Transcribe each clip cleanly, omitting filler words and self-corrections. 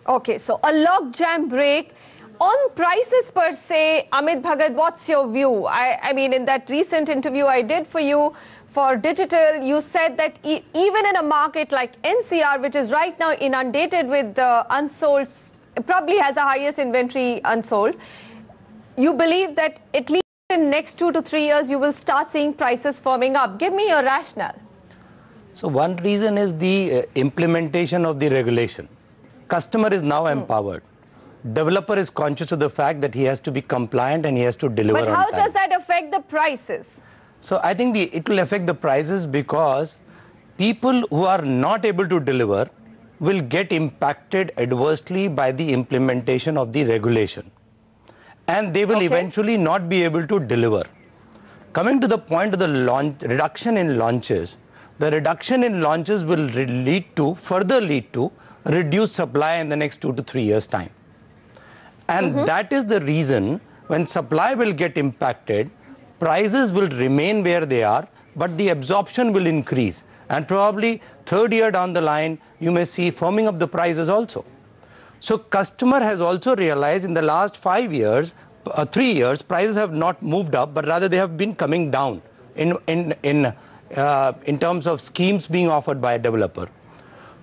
Okay, so a logjam break. On prices per se, Amit Bhagat, what's your view? I mean, in that recent interview I did for you for digital, you said that even in a market like NCR, which is right now inundated with unsold, probably has the highest inventory unsold, you believe that at least in next 2 to 3 years, you will start seeing prices firming up. Give me your rationale. So one reason is the implementation of the regulation. Customer is now empowered. Developer is conscious of the fact that he has to be compliant and he has to deliver on time. But how does that affect the prices? So I think it will affect the prices because people who are not able to deliver will get impacted adversely by the implementation of the regulation. And they will eventually not be able to deliver. Coming to the point of the reduction in launches, the reduction in launches will further lead to reduced supply in the next 2 to 3 years' time. And that is the reason when supply will get impacted, prices will remain where they are, but the absorption will increase. And probably third year down the line, you may see firming up the prices also. So customer has also realized in the last 5 years, 3 years, prices have not moved up, but rather they have been coming down in terms of schemes being offered by a developer.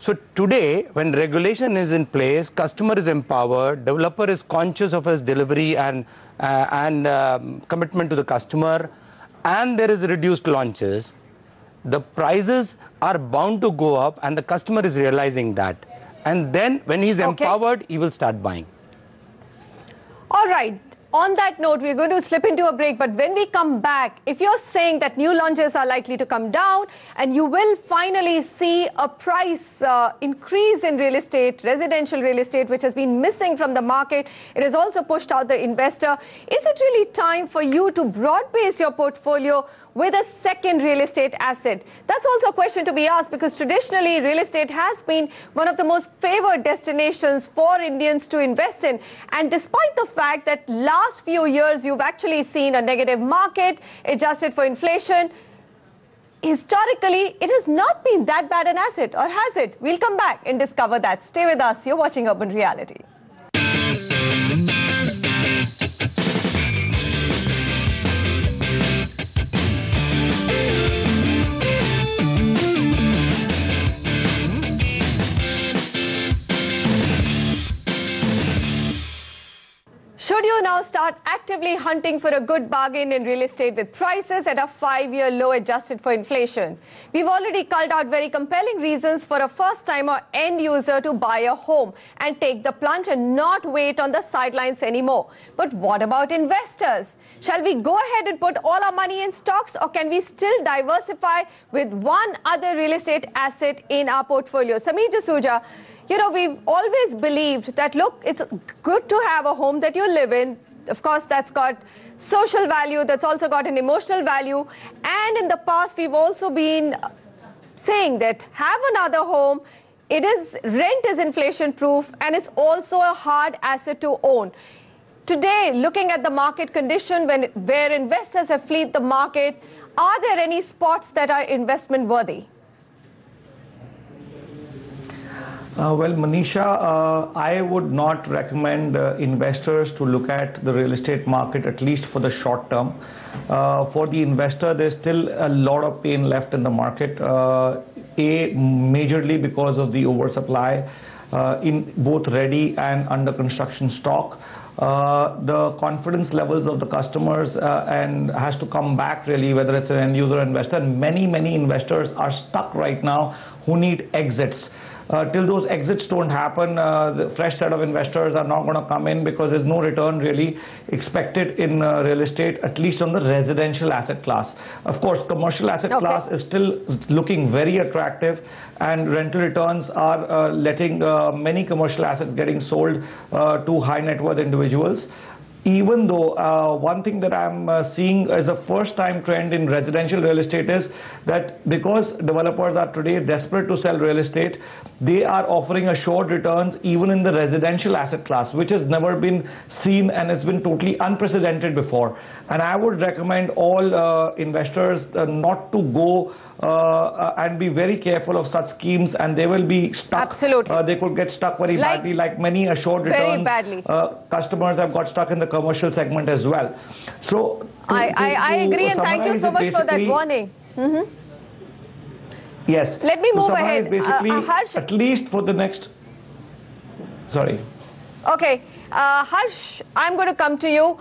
So today, when regulation is in place, customer is empowered, developer is conscious of his delivery and commitment to the customer, and there is reduced launches, the prices are bound to go up, and the customer is realizing that. And then when he's empowered, he will start buying. All right. On that note, we're going to slip into a break. But when we come back, if you're saying that new launches are likely to come down and you will finally see a price increase in real estate, residential real estate, which has been missing from the market, it has also pushed out the investor. Is it really time for you to broad base your portfolio with a second real estate asset? That's also a question to be asked, because traditionally real estate has been one of the most favored destinations for Indians to invest in. And despite the fact that last few years you've actually seen a negative market adjusted for inflation, historically it has not been that bad an asset, or has it? We'll come back and discover that. Stay with us. You're watching Urban Reality. Should you now start actively hunting for a good bargain in real estate with prices at a 5-year low adjusted for inflation? We've already culled out very compelling reasons for a first-time or end user to buy a home and take the plunge and not wait on the sidelines anymore. But what about investors? Shall we go ahead and put all our money in stocks, or can we still diversify with one other real estate asset in our portfolio? Sameer Jasuja, you know, we've always believed that, look, it's good to have a home that you live in. Of course, that's got social value, that's also got an emotional value. And in the past, we've also been saying that have another home. Rent is inflation proof, and it's also a hard asset to own. Today, looking at the market condition where investors have fled the market, are there any spots that are investment worthy? Well, Manisha, I would not recommend investors to look at the real estate market, at least for the short term. For the investor, there's still a lot of pain left in the market, majorly because of the oversupply in both ready and under construction stock. The confidence levels of the customers and has to come back, really, whether it's an end user or investor. And many investors are stuck right now who need exits. Till those exits don't happen, the fresh set of investors are not going to come in, because there's no return really expected in real estate, at least on the residential asset class. Of course, commercial asset class is still looking very attractive, and rental returns are letting many commercial assets getting sold to high net worth individuals. even though one thing that I'm seeing as a first-time trend in residential real estate is that because developers are today desperate to sell real estate, they are offering assured returns even in the residential asset class, which has never been seen and has been totally unprecedented before. And I would recommend all investors not to go and be very careful of such schemes, and they will be stuck. Absolutely. They could get stuck very badly, like many assured returns. Very badly. Customers have got stuck in the commercial segment as well. So I agree, and thank you so much for that warning. Yes. Let me move ahead. Harsh, at least for the next. Sorry. Okay, Harsh, I'm going to come to you.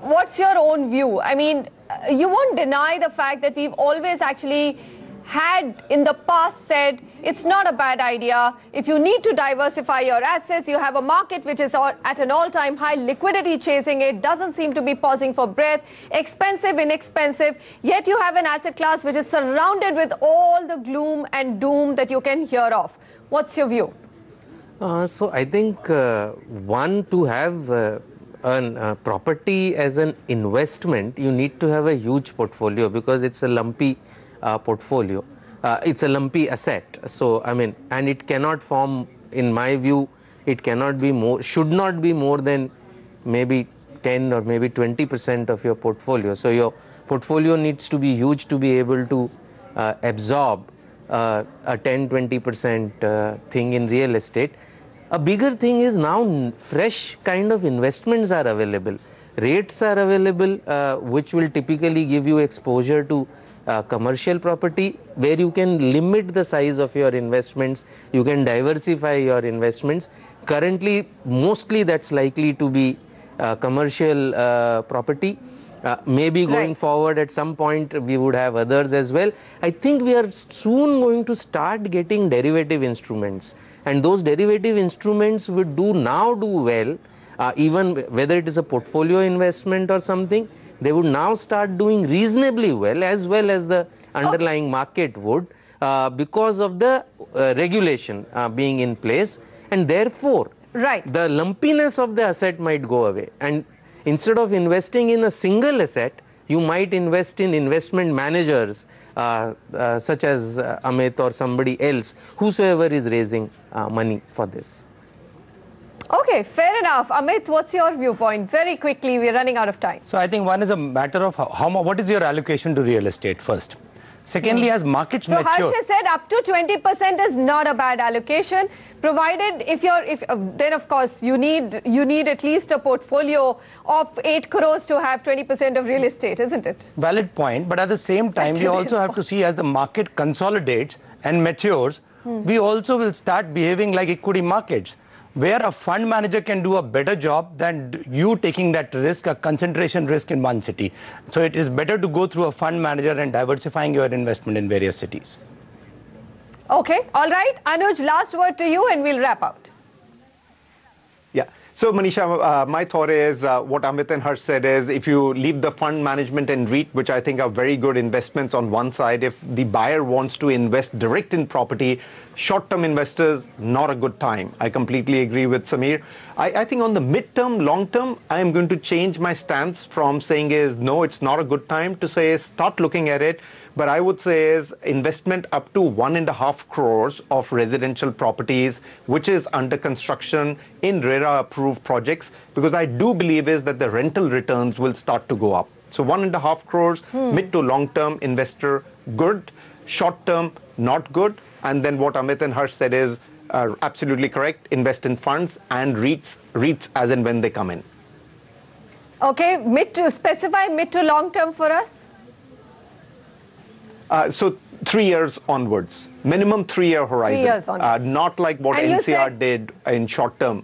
What's your own view? I mean, you won't deny the fact that we've always actually had in the past said it's not a bad idea. If you need to diversify your assets, you have a market which is at an all-time high, liquidity chasing it, doesn't seem to be pausing for breath, expensive, inexpensive, yet you have an asset class which is surrounded with all the gloom and doom that you can hear of. What's your view? So I think one, to have a property as an investment, you need to have a huge portfolio because it's a lumpy portfolio. It's a lumpy asset. So, I mean, and it cannot form, in my view, it cannot be more, should not be more than maybe 10 or maybe 20% of your portfolio. So, your portfolio needs to be huge to be able to absorb a 10-20% thing in real estate. A bigger thing is now fresh kind of investments are available. Rates are available, which will typically give you exposure to commercial property, where you can limit the size of your investments, you can diversify your investments. Currently, mostly that's likely to be commercial property. Maybe going forward at some point we would have others as well. I think we are soon going to start getting derivative instruments, and those derivative instruments would do well, even whether it is a portfolio investment or something. They would now start doing reasonably well as the underlying market would, because of the regulation being in place, and therefore the lumpiness of the asset might go away. And instead of investing in a single asset, you might invest in investment managers such as Amit or somebody else, whosoever is raising money for this. Okay, fair enough. Amit, what's your viewpoint? Very quickly, we're running out of time. So I think one is a matter of what is your allocation to real estate first. Secondly, as markets mature. So Harsh said up to 20% is not a bad allocation, provided then of course you need at least a portfolio of 8 crores to have 20% of real estate, isn't it? Valid point, but at the same time, we also have to see as the market consolidates and matures, we also will start behaving like equity markets, where a fund manager can do a better job than you taking that risk, a concentration risk in one city. So it is better to go through a fund manager and diversifying your investment in various cities. Okay, all right. Anuj, last word to you and we'll wrap out. Yeah. So, Manisha, my thought is what Amit and Harsh said is, if you leave the fund management and REIT, which I think are very good investments on one side, if the buyer wants to invest direct in property, short-term investors, not a good time. I completely agree with Samir. I think on the mid-term, long-term, I am going to change my stance from saying is, no, it's not a good time, to say start looking at it. But I would say is investment up to 1.5 crores of residential properties, which is under construction in RERA approved projects, because I do believe is that the rental returns will start to go up. So 1.5 crores, mid to long term investor, good, short term, not good. And then what Amit and Harsh said is absolutely correct. Invest in funds and REITs as and when they come in. Okay, specify mid to long term for us. So 3 years onwards, minimum 3-year horizon. 3 years onwards. Not like what NCR did in short term.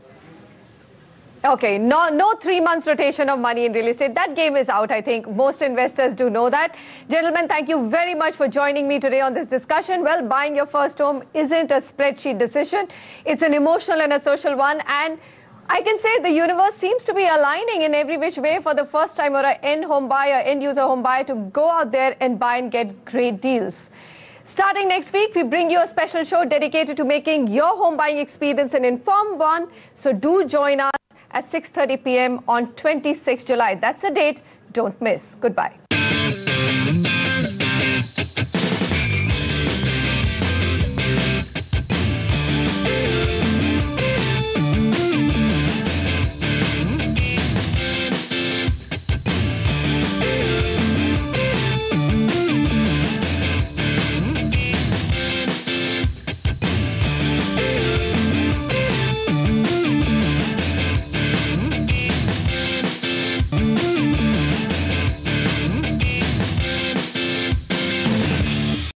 Okay, no 3 months rotation of money in real estate. That game is out, I think. Most investors do know that. Gentlemen, thank you very much for joining me today on this discussion. Well, buying your first home isn't a spreadsheet decision. It's an emotional and a social one. And I can say the universe seems to be aligning in every which way for the first time or an end user home buyer to go out there and buy and get great deals. Starting next week, we bring you a special show dedicated to making your home buying experience an informed one. So do join us at 6:30 p.m. on 26 July. That's the date. Don't miss. Goodbye.